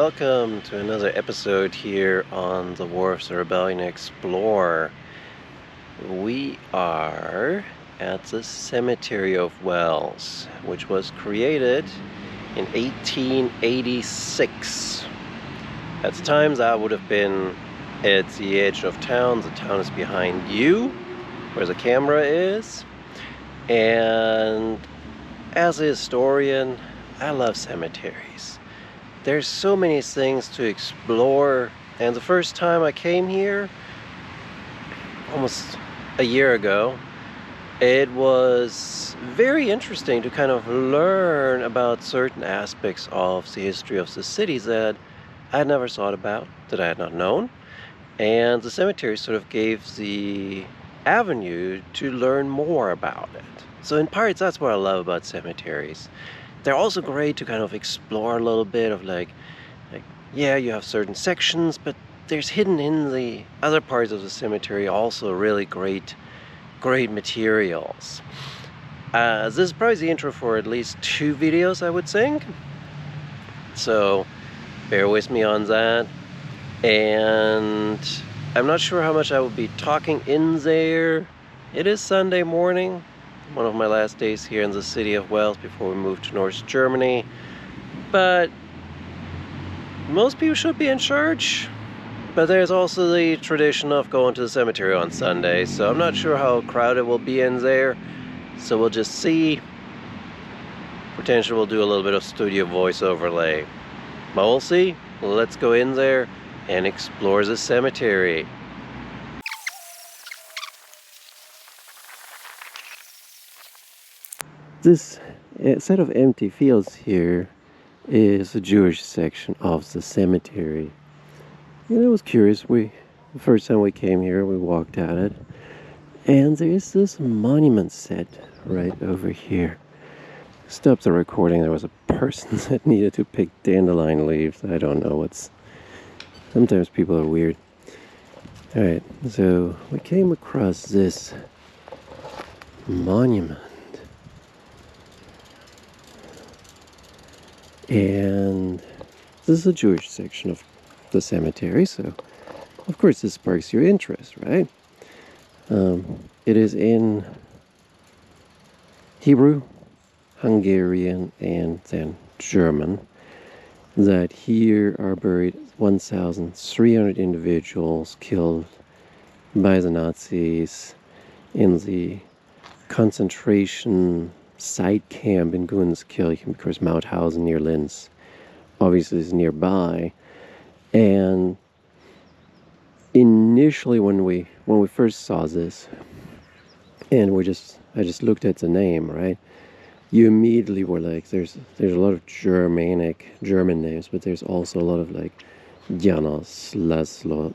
welcome to another episode here on the Wharfs Rebellion Explorer. We are at the Cemetery of Wels, which was created in 1886. At the time, that would have been at the edge of town. The town is behind you, where the camera is. And as a historian, I love cemeteries. There's so many things to explore, and the first time I came here, almost a year ago, it was very interesting to kind of learn about certain aspects of the history of the city that I had never thought about, that I had not known. And the cemetery sort of gave the avenue to learn more about it. So in parts, that's what I love about cemeteries. They're also great to kind of explore a little bit of like yeah, you have certain sections, but there's hidden in the other parts of the cemetery also really great materials. This is probably the intro for at least 2 videos, I would think. So bear with me on that. And I'm not sure how much I will be talking in there. It is Sunday morning, one of my last days here in the city of Wels before we move to North Germany. But most people should be in church. But there's also the tradition of going to the cemetery on Sunday, so I'm not sure how crowded we'll be in there. So we'll just see. Potentially we'll do a little bit of studio voice overlay. But we'll see. Let's go in there and explore the cemetery. This set of empty fields here is the Jewish section of the cemetery. And I was curious. The first time we came here, we walked at it, and there is this monument set right over here. Stopped the recording. There was a person that needed to pick dandelion leaves. I don't know what's. Sometimes people are weird. All right, so we came across this monument. And this is a Jewish section of the cemetery, so of course this sparks your interest, right? It is in Hebrew, Hungarian, and then German. That here are buried 1,300 individuals killed by the Nazis in the concentration site camp in Gunskirchen, because Mauthausen near Linz obviously is nearby. And initially when we first saw this, and I just looked at the name, right? You immediately were like, there's a lot of German names, but there's also a lot of like Janos, Laszlo,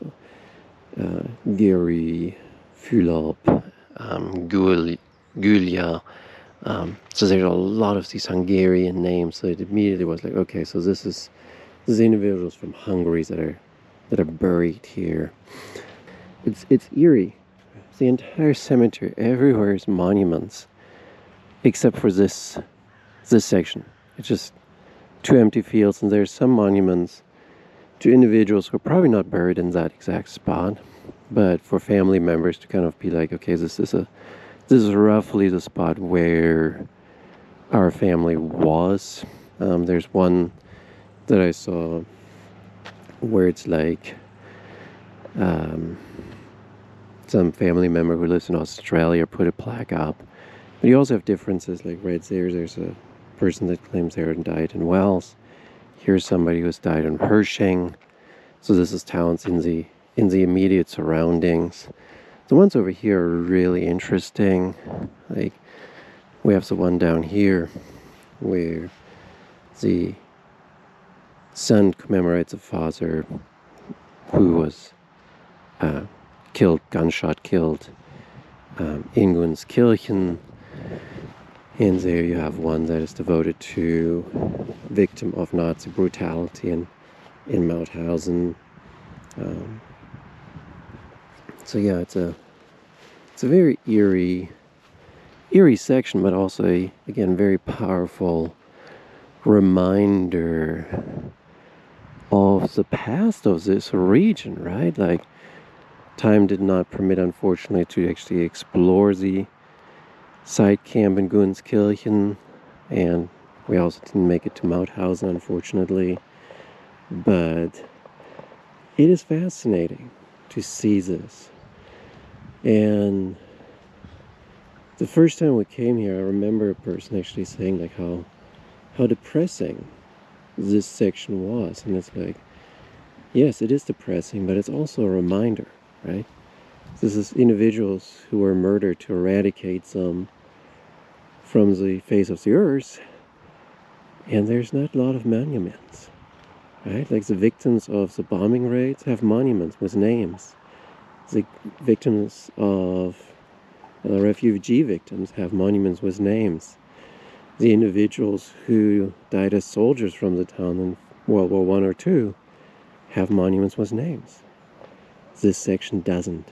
Gary, Fülop, Gulia. So there's a lot of these Hungarian names. So it immediately was like, okay, so this is individuals from Hungary that are buried here. It's eerie. The entire cemetery, everywhere is monuments, except for this section. It's just 2 empty fields, and there's some monuments to individuals who are probably not buried in that exact spot, but for family members to kind of be like, okay, this is roughly the spot where our family was. There's one that I saw where it's like some family member who lives in Australia put a plaque up. But you also have differences, like right there's a person that claims they died in Wels. Here's somebody who's died in Hersching. So this is towns in the immediate surroundings. The ones over here are really interesting. Like, we have the one down here where the son commemorates a father who was gunshot killed in Gunskirchen. And there you have one that is devoted to victim of Nazi brutality in Mauthausen. So yeah, it's a very eerie section, but also again very powerful reminder of the past of this region, right? Like, time did not permit, unfortunately, to actually explore the side camp in Gunskirchen, and we also didn't make it to Mauthausen, unfortunately. But it is fascinating to see this. And the first time we came here, I remember a person actually saying like how depressing this section was. And it's like, yes, it is depressing, but it's also a reminder, right? This is individuals who were murdered to eradicate them from the face of the earth, and there's not a lot of monuments, right? Like the victims of the bombing raids have monuments with names. The victims of refugee victims have monuments with names. The individuals who died as soldiers from the town in World War I or II have monuments with names. This section doesn't.